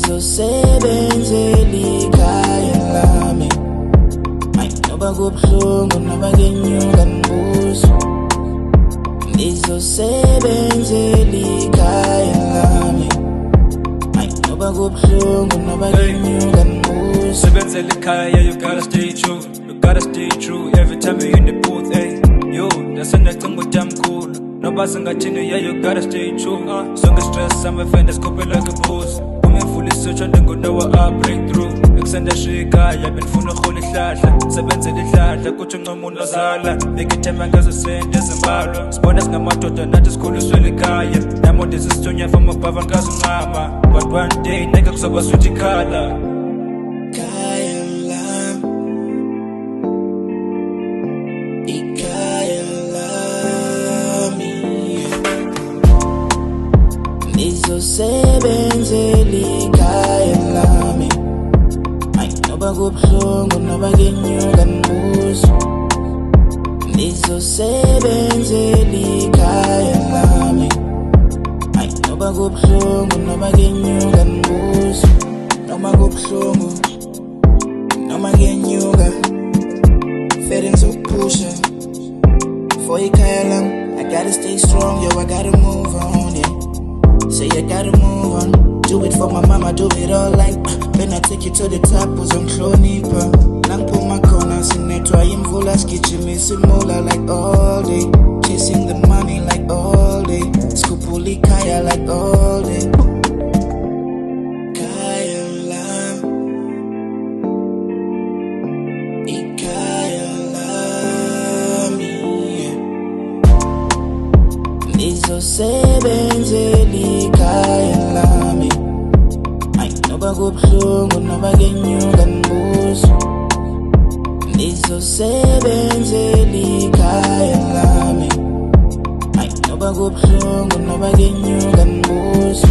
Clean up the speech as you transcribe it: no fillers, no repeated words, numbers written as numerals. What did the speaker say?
ngizosebenzela ikhaya lami. Noba kubuhlungu noba kenyuka ngibuso, ngizosebenzela ikhaya lami. Noba kubuhlungu noba kenyuka ngibuso. Sebenzela ikhaya, you gotta stay true. You gotta stay true every time you're in the booth, ayy. Yo, nasendacinga ukuthi amkhulu noba singathini, yeah, you gotta stay true. Sonke stress amafenda sikhophela kwibuso. Umevula isitsho ndingunowa breakthrough. Ekusendashiya ikhaya benifuna urhola ihlahla, sebenzela ihlahla kuthi uncoma unozala. Bekithemba ngazo sente ezimbalwa, sibona singamadoda nathi sikhuliswela ikhaya. Namonde sisithunya from above angazi uncama, but one day neke kuzoba sweet ikhala. Ikhaya lami, ikhaya lami. Ngizosebenzela ikhaya lami. Noba kubuhlungu noba kenyuka ngibuso, ngizosebenzela ikhaya lami. Noba kubuhlungu noba kenyuka ngibuso, noma kubuhlungu noma kenyuka, fede ngizokuphusha for ikhaya lami. I gotta stay strong, yo, I gotta move on, yeah. Say I gotta move on. Do it for my mama, do it all like when I take you to the top, uzongihlonipha. Nangiphuma khona sinethwa imvula, sigijimisa imula like all day. Chasing the money like all day. Sikhuphula ikhaya like all day. Ikhaya lami, ikhaya lami, yeah. Ngizosebenzela ikhaya lami. Noba kubuhlungu noba kenyuka ngibuso, ngizosebenzela ikhaya lami. Noba kubuhlungu noba kenyuka ngibuso.